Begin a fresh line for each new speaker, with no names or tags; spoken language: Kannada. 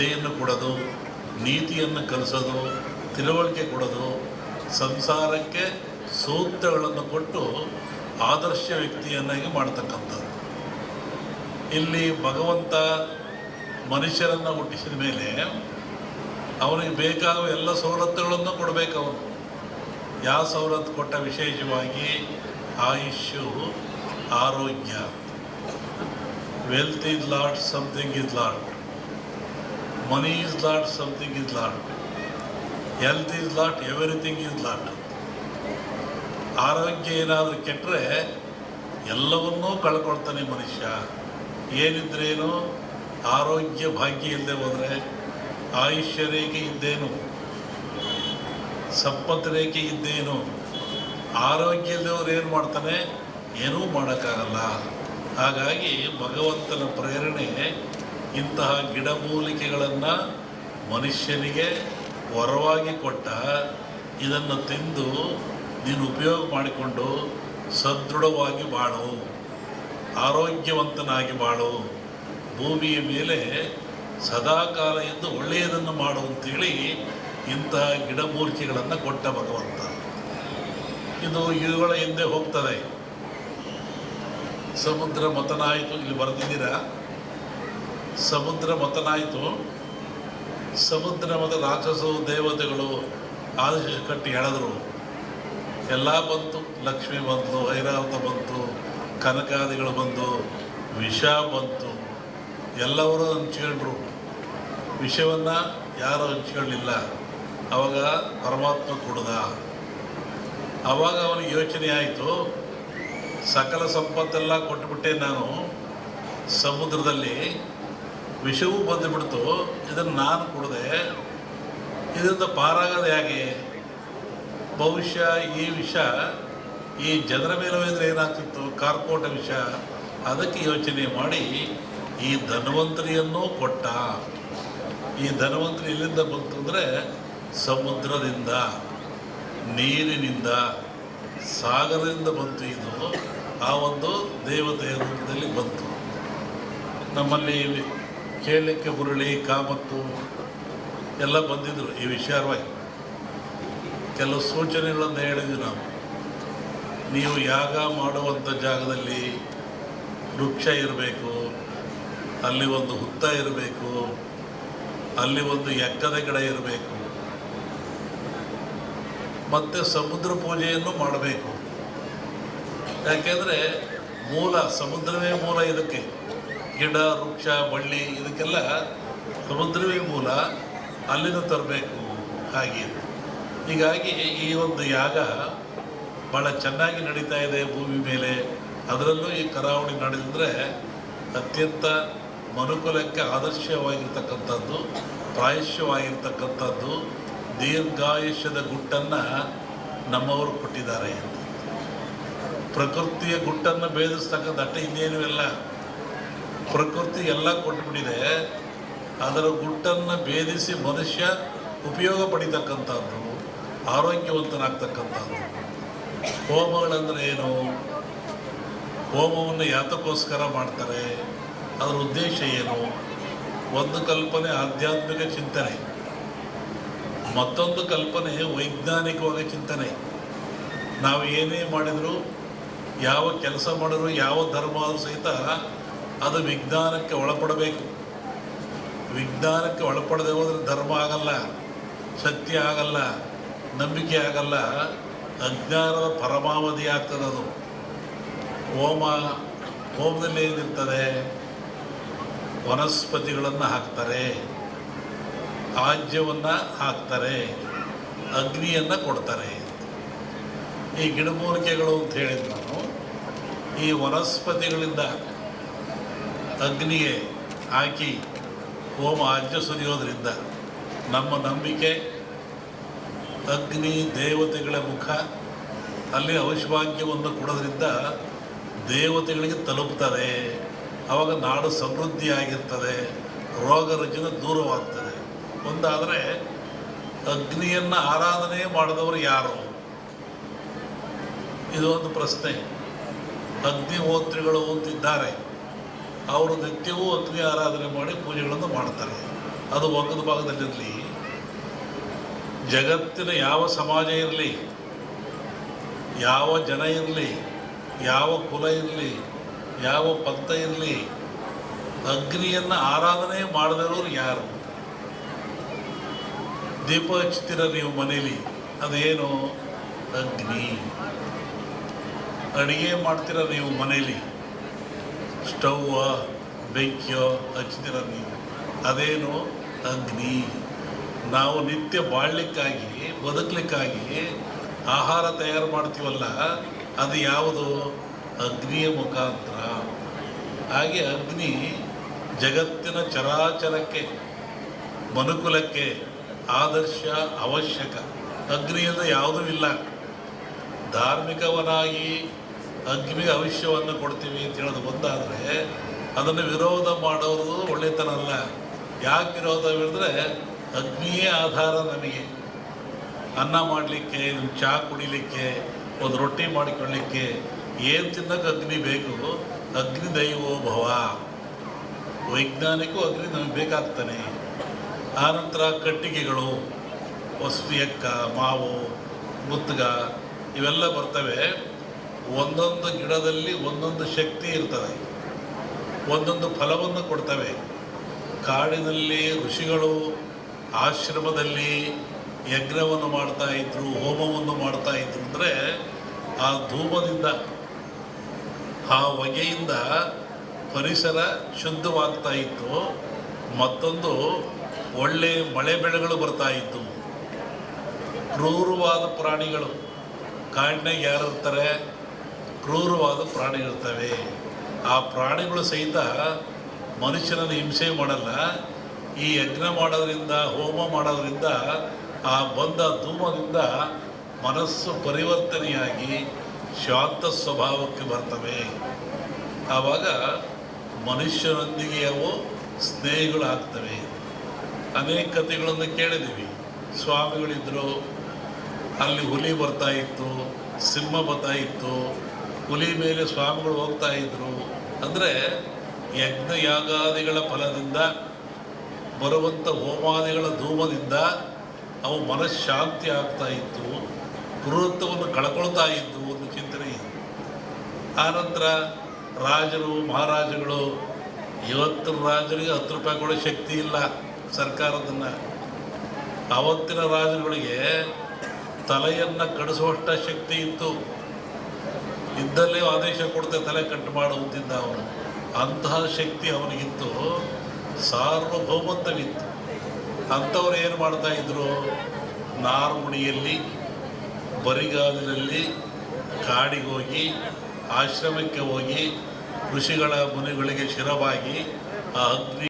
ವಿದ್ಯೆಯನ್ನು ಕೊಡೋದು, ನೀತಿಯನ್ನು ಕಲಿಸೋದು, ತಿಳುವಳಿಕೆ ಕೊಡೋದು, ಸಂಸಾರಕ್ಕೆ ಸೂತ್ರಗಳನ್ನು ಕೊಟ್ಟು ಆದರ್ಶ ವ್ಯಕ್ತಿಯನ್ನಾಗಿ ಮಾಡ್ತಕ್ಕಂಥದ್ದು. ಇಲ್ಲಿ ಭಗವಂತ ಮನುಷ್ಯರನ್ನು ಹುಟ್ಟಿಸಿದ ಮೇಲೆ ಅವನಿಗೆ ಬೇಕಾಗುವ ಎಲ್ಲ ಸವಲತ್ತುಗಳನ್ನು ಕೊಡಬೇಕು. ಅವನು ಯಾವ ಸವಲತ್ತು ಕೊಟ್ಟ? ವಿಶೇಷವಾಗಿ ಆಯುಷ್ಯು, ಆರೋಗ್ಯ. Wealth is lot, something is lot. Money is lot, something is lot. Health is lot, everything is lot. ಆರೋಗ್ಯ ಏನಾದರೂ ಕೆಟ್ಟರೆ ಎಲ್ಲವನ್ನೂ ಕಳ್ಕೊಳ್ತಾನೆ ಮನುಷ್ಯ. ಏನಿದ್ರೇನು, ಆರೋಗ್ಯ ಭಾಗ್ಯ ಇಲ್ಲದೆ ಹೋದರೆ ಆಯುಷ್ಯ ರೇಖೆ ಇದ್ದೇನು, ಸಂಪತ್ತು ರೇಖೆ ಇದ್ದೇನು. ಆರೋಗ್ಯ ಇಲ್ಲದವ್ರು ಏನು ಮಾಡ್ತಾನೆ? ಏನೂ ಮಾಡೋಕ್ಕಾಗಲ್ಲ. ಹಾಗಾಗಿ ಭಗವಂತನ ಪ್ರೇರಣೆ ಇಂತಹ ಗಿಡಮೂಲಿಕೆಗಳನ್ನು ಮನುಷ್ಯನಿಗೆ ವರವಾಗಿ ಕೊಟ್ಟ. ಇದನ್ನು ತಿಂದು ನೀನು ಉಪಯೋಗ ಮಾಡಿಕೊಂಡು ಸದೃಢವಾಗಿ ಬಾಳು, ಆರೋಗ್ಯವಂತನಾಗಿ ಬಾಳು, ಭೂಮಿಯ ಮೇಲೆ ಸದಾಕಾಲ ಎಂದು ಒಳ್ಳೆಯದನ್ನು ಮಾಡು ಅಂತೇಳಿ ಇಂತಹ ಗಿಡಮೂಲಿಕೆಗಳನ್ನು ಕೊಟ್ಟ ಭಗವಂತ. ಇದು ಇವುಗಳ ಹಿಂದೆ ಹೋಗ್ತದೆ. ಸಮುದ್ರ ಮತನಾಯಿತು, ಇಲ್ಲಿ ಬರೆದಿದ್ದೀರಾ? ಸಮುದ್ರ ಮತನಾಯಿತು. ಸಮುದ್ರ ಮತ ರಾಕ್ಷಸರು ದೇವತೆಗಳು ಆದೇಶ ಕಟ್ಟಿ ಎಳೆದರು. ಎಲ್ಲ ಬಂತು. ಲಕ್ಷ್ಮಿ ಬಂತು, ಐರಾವತ ಬಂತು, ಕನಕಾದಿಗಳು ಬಂದು, ವಿಷ ಬಂತು. ಎಲ್ಲರೂ ಹಂಚ್ಕೊಂಡ್ರು. ವಿಷವನ್ನು ಯಾರು ಹಂಚ್ಕೊಳ್ಳಿಲ್ಲ. ಆವಾಗ ಪರಮಾತ್ಮ ಕುಡ್ದ. ಆವಾಗ ಅವನಿಗೆ ಯೋಚನೆ ಆಯಿತು, ಸಕಲ ಸಂಪತ್ತೆಲ್ಲ ಕೊಟ್ಟುಬಿಟ್ಟೆ ನಾನು, ಸಮುದ್ರದಲ್ಲಿ ವಿಷವೂ ಬಂದುಬಿಡ್ತು, ಇದನ್ನು ನಾನು ಕುಡಿದೆ, ಇದರಿಂದ ಪಾರಾಗೋದು ಹೇಗೆ? ಬಹುಶಃ ಈ ವಿಷ ಈ ಜನರ ಮೇಲೆ ಹೋದರೆ ಏನಾಗ್ತಿತ್ತು? ಕಾರ್ಕೋಟ ವಿಷ. ಅದಕ್ಕೆ ಯೋಚನೆ ಮಾಡಿ ಈ ಧನ್ವಂತರಿಯನ್ನೂ ಕೊಟ್ಟ. ಈ ಧನ್ವಂತರಿ ಎಲ್ಲಿಂದ ಬಂತು ಅಂದರೆ ಸಮುದ್ರದಿಂದ, ನೀರಿನಿಂದ, ಸಾಗರದಿಂದ ಬಂತು. ಇದು ಆ ಒಂದು ದೇವತೆಯ ರೂಪದಲ್ಲಿ ಬಂತು. ನಮ್ಮಲ್ಲಿ ಕೇಳಲಿಕ್ಕೆ ಬುರುಳಿ, ಕಾಮತ್ತು ಎಲ್ಲ ಬಂದಿದ್ದರು ಈ ವಿಚಾರವಾಗಿ. ಕೆಲವು ಸೂಚನೆಗಳನ್ನು ಹೇಳಿದ್ವಿ ನಾವು. ನೀವು ಯಾಗ ಮಾಡುವಂಥ ಜಾಗದಲ್ಲಿ ವೃಕ್ಷ ಇರಬೇಕು, ಅಲ್ಲಿ ಒಂದು ಹುತ್ತ ಇರಬೇಕು, ಅಲ್ಲಿ ಒಂದು ಎಕ್ಕದ ಗಿಡ ಇರಬೇಕು, ಮತ್ತು ಸಮುದ್ರ ಪೂಜೆಯನ್ನು ಮಾಡಬೇಕು. ಯಾಕೆಂದರೆ ಮೂಲ ಸಮುದ್ರವೇ ಮೂಲ. ಇದಕ್ಕೆ ಗಿಡ, ವೃಕ್ಷ, ಬಳ್ಳಿ ಇದಕ್ಕೆಲ್ಲ ಸಮುದ್ರವೇ ಮೂಲ. ಅಲ್ಲಿಂದ ತರಬೇಕು. ಹಾಗೆ ಹೀಗಾಗಿ ಈ ಒಂದು ಯಾಗ ಭಾಳ ಚೆನ್ನಾಗಿ ನಡೀತಾ ಇದೆ ಭೂಮಿ ಮೇಲೆ. ಅದರಲ್ಲೂ ಈ ಕರಾವಳಿ ನಡೆದಿದ್ರೆ ಅತ್ಯಂತ ಮನುಕುಲಕ್ಕೆ ಆದರ್ಶವಾಗಿರ್ತಕ್ಕಂಥದ್ದು, ಪ್ರಾಯಶ್ಯವಾಗಿರ್ತಕ್ಕಂಥದ್ದು, ದೀರ್ಘಾಯುಷ್ಯದ ಗುಟ್ಟನ್ನು ನಮ್ಮವರು ಕೊಟ್ಟಿದ್ದಾರೆ. ಪ್ರಕೃತಿಯ ಗುಟ್ಟನ್ನು ಭೇದಿಸ್ತಕ್ಕಂಥ ಅಟ್ಟೆ ಇನ್ನೇನು ಇಲ್ಲ. ಪ್ರಕೃತಿ ಎಲ್ಲ ಕೊಟ್ಟುಬಿಟ್ಟಿದೆ. ಅದರ ಗುಟ್ಟನ್ನು ಭೇದಿಸಿ ಮನುಷ್ಯ ಉಪಯೋಗ ಪಡಿತಕ್ಕಂಥದ್ದು, ಆರೋಗ್ಯವಂತನಾಗ್ತಕ್ಕಂಥದ್ದು. ಹೋಮಗಳಂದರೆ ಏನು? ಹೋಮವನ್ನು ಯಾತಕ್ಕೋಸ್ಕರ ಮಾಡ್ತಾರೆ? ಅದರ ಉದ್ದೇಶ ಏನು? ಒಂದು ಕಲ್ಪನೆ ಆಧ್ಯಾತ್ಮಿಕ ಚಿಂತನೆ, ಮತ್ತೊಂದು ಕಲ್ಪನೆ ವೈಜ್ಞಾನಿಕವಾಗಿ ಚಿಂತನೆ. ನಾವು ಏನೇ ಮಾಡಿದರೂ, ಯಾವ ಕೆಲಸ ಮಾಡಿದ್ರು, ಯಾವ ಧರ್ಮ ಆದರೂ ಸಹಿತ ಅದು ವಿಜ್ಞಾನಕ್ಕೆ ಒಳಪಡಬೇಕು. ವಿಜ್ಞಾನಕ್ಕೆ ಒಳಪಡದೆ ಹೋದರೆ ಧರ್ಮ ಆಗಲ್ಲ, ಸತ್ಯ ಆಗಲ್ಲ, ನಂಬಿಕೆ ಆಗಲ್ಲ, ಅಜ್ಞಾನದ ಪರಮಾವಧಿ ಆಗ್ತದೆ ಅದು. ಹೋಮದಲ್ಲಿ ಏನಿರ್ತದೆ? ವನಸ್ಪತಿಗಳನ್ನು ಹಾಕ್ತಾರೆ, ಆಜ್ಯವನ್ನು ಹಾಕ್ತಾರೆ, ಅಗ್ನಿಯನ್ನು ಕೊಡ್ತಾರೆ. ಈ ಗಿಡಮೂಲಿಕೆಗಳು ಅಂತ ಹೇಳಿದ್ದು ನಾನು. ಈ ವನಸ್ಪತಿಗಳಿಂದ ಅಗ್ನಿಗೆ ಹಾಕಿ ಹೋಮ ಆಜ್ಯ ಸುರಿಯೋದ್ರಿಂದ ನಮ್ಮ ನಂಬಿಕೆ ಅಗ್ನಿ ದೇವತೆಗಳ ಮುಖ, ಅಲ್ಲಿ ಔಷಭಾಗ್ಯವನ್ನು ಕೊಡೋದ್ರಿಂದ ದೇವತೆಗಳಿಗೆ ತಲುಪ್ತದೆ. ಆವಾಗ ನಾಡು ಸಮೃದ್ಧಿಯಾಗಿರ್ತದೆ, ರೋಗ ರುಜಿನ ದೂರವಾಗ್ತದೆ. ಒಂದಾದರೆ ಅಗ್ನಿಯನ್ನು ಆರಾಧನೆ ಮಾಡಿದವರು ಯಾರು? ಇದು ಒಂದು ಪ್ರಶ್ನೆ. ಅಗ್ನಿಹೋತ್ರಿಗಳು ಅಂತಿದ್ದಾರೆ, ಅವರು ನಿತ್ಯವೂ ಅಗ್ನಿ ಆರಾಧನೆ ಮಾಡಿ ಪೂಜೆಗಳನ್ನು ಮಾಡ್ತಾರೆ. ಅದು ಒಗ್ಗದ ಭಾಗದಲ್ಲಿರಲಿ, ಜಗತ್ತಿನ ಯಾವ ಸಮಾಜ ಇರಲಿ, ಯಾವ ಜನ ಇರಲಿ, ಯಾವ ಕುಲ ಇರಲಿ, ಯಾವ ಪಂಥ ಇರಲಿ, ಅಗ್ನಿಯನ್ನು ಆರಾಧನೆ ಮಾಡದಿರೋರು ಯಾರು? ದೀಪ ಹಚ್ತೀರ ನೀವು ಮನೇಲಿ, ಅದೇನು? ಅಗ್ನಿ. ಅಡುಗೆ ಮಾಡ್ತೀರ ನೀವು ಮನೇಲಿ, ಸ್ಟವ್ವ ಬೆಂಕಿಯೋ ಹಚ್ತೀರ ನೀವು, ಅದೇನು? ಅಗ್ನಿ. ನಾವು ನಿತ್ಯ ಬಾಳಲಿಕ್ಕಾಗಿ ಬದುಕಲಿಕ್ಕಾಗಿ ಆಹಾರ ತಯಾರು ಮಾಡ್ತೀವಲ್ಲ, ಅದು ಯಾವುದು? ಅಗ್ನಿಯ ಮುಖಾಂತರ. ಹಾಗೆ ಅಗ್ನಿ ಜಗತ್ತಿನ ಚರಾಚರಕ್ಕೆ, ಮನುಕುಲಕ್ಕೆ ಆದರ್ಶ, ಅವಶ್ಯಕ. ಅಗ್ನಿಯಿಂದ ಯಾವುದೂ ಇಲ್ಲ. ಧಾರ್ಮಿಕವನಾಗಿ ಅಗ್ನಿಗೆ ಭವಿಷ್ಯವನ್ನು ಕೊಡ್ತೀವಿ ಅಂತ ಹೇಳೋದು ಒಂದಾದರೆ, ಅದನ್ನು ವಿರೋಧ ಮಾಡೋದು ಒಳ್ಳೆತನ ಅಲ್ಲ. ಯಾಕೆ ವಿರೋಧ ಹೇಳಿದ್ರೆ, ಅಗ್ನಿಯೇ ಆಧಾರ ನಮಗೆ. ಅನ್ನ ಮಾಡಲಿಕ್ಕೆ, ಚಹಾ ಕುಡಿಲಿಕ್ಕೆ, ಒಂದು ರೊಟ್ಟಿ ಮಾಡಿಕೊಳ್ಳಲಿಕ್ಕೆ ಏನು ತಿನ್ನೋಕೆ ಅಗ್ನಿ ಬೇಕು. ಅಗ್ನಿ ದೈವೋ ಭವ. ವೈಜ್ಞಾನಿಕವು ಅಗ್ನಿ ನಮಗೆ ಬೇಕಾಗ್ತಾನೆ. ಆನಂತರ ಕಟ್ಟಿಗೆಗಳು, ಎಕ್ಕ, ಮಾವು, ಮುತ್ತುಗ ಇವೆಲ್ಲ ಬರ್ತವೆ. ಒಂದೊಂದು ಗಿಡದಲ್ಲಿ ಒಂದೊಂದು ಶಕ್ತಿ ಇರ್ತದೆ, ಒಂದೊಂದು ಫಲವನ್ನು ಕೊಡ್ತವೆ. ಕಾಡಿನಲ್ಲಿ ಋಷಿಗಳು ಆಶ್ರಮದಲ್ಲಿ ಯಜ್ಞವನ್ನು ಮಾಡ್ತಾಯಿದ್ರು, ಹೋಮವನ್ನು ಮಾಡ್ತಾಯಿದ್ರು. ಅಂದರೆ ಆ ಧೂಮದಿಂದ, ಆ ಹೊಗೆಯಿಂದ ಪರಿಸರ ಶುದ್ಧವಾಗ್ತಾ ಇತ್ತು. ಮತ್ತೊಂದು ಒಳ್ಳೆಯ ಮಳೆ ಬೆಳೆಗಳು ಬರ್ತಾಯಿತ್ತು. ಕ್ರೂರವಾದ ಪ್ರಾಣಿಗಳು, ಕಾಡಿನಾಗ ಯಾರು ಇರ್ತಾರೆ? ಕ್ರೂರವಾದ ಪ್ರಾಣಿಗಳಿರ್ತವೆ. ಆ ಪ್ರಾಣಿಗಳು ಸಹಿತ ಮನುಷ್ಯನನ್ನು ಹಿಂಸೆ ಮಾಡಲ್ಲ. ಈ ಯಜ್ಞ ಮಾಡೋದ್ರಿಂದ, ಹೋಮ ಮಾಡೋದ್ರಿಂದ, ಆ ಬಂದ ಧೂಮದಿಂದ ಮನಸ್ಸು ಪರಿವರ್ತನೆಯಾಗಿ ಶಾಂತ ಸ್ವಭಾವಕ್ಕೆ ಬರ್ತವೆ. ಆವಾಗ ಮನುಷ್ಯರೊಂದಿಗೆ ಅವು ಸ್ನೇಹಿಗಳಾಗ್ತವೆ. ಅನೇಕ ಕಥೆಗಳನ್ನು ಕೇಳಿದ್ದೀವಿ. ಸ್ವಾಮಿಗಳಿದ್ದರು, ಅಲ್ಲಿ ಹುಲಿ ಬರ್ತಾಯಿತ್ತು, ಸಿಂಹ ಬರ್ತಾಯಿತ್ತು, ಹುಲಿ ಮೇಲೆ ಸ್ವಾಮಿಗಳು ಹೋಗ್ತಾಯಿದ್ರು. ಅಂದರೆ ಯಜ್ಞ ಯಾಗಾದಿಗಳ ಫಲದಿಂದ ಬರುವಂಥ ಹೋಮಾದಿಗಳ ಧೂಮದಿಂದ ಅವು ಮನಃಶಾಂತಿ ಆಗ್ತಾಯಿತ್ತು, ಕ್ರೂರತ್ವವನ್ನು ಕಳ್ಕೊಳ್ತಾ ಇದ್ದು ಒಂದು ಚಿಂತನೆ ಇದೆ. ಆನಂತರ ರಾಜರು, ಮಹಾರಾಜಗಳು, ಇವತ್ತಿನ ರಾಜರಿಗೆ 10 ರೂಪಾಯಿ ಕೊಡೋ ಶಕ್ತಿ ಇಲ್ಲ ಸರ್ಕಾರದನ್ನು. ಆವತ್ತಿನ ರಾಜರುಗಳಿಗೆ ತಲೆಯನ್ನು ಕಡಿಸುವಷ್ಟ ಶಕ್ತಿ ಇತ್ತು. ಇದ್ದಲ್ಲೇ ಆದೇಶ ಕೊಡ್ತೆ ತಲೆ ಕಟ್ಟು ಮಾಡುವುದಿದ್ದ ಅವನು. ಅಂತಹ ಶಕ್ತಿ ಅವನಿಗಿತ್ತು, ಸಾರ್ವಭೌಮತ್ವವಿತ್ತು. ಅಂಥವ್ರು ಏನು ಮಾಡ್ತಾಯಿದ್ರು? ನಾರುಮುಡಿಯಲ್ಲಿ, ಬರಿಗಾಲಿನಲ್ಲಿ ಕಾಡಿಗೆ ಹೋಗಿ, ಆಶ್ರಮಕ್ಕೆ ಹೋಗಿ, ಋಷಿಗಳ ಮುನಿಗಳಿಗೆ ಶಿರವಾಗಿ ಆ ಅಗ್ನಿ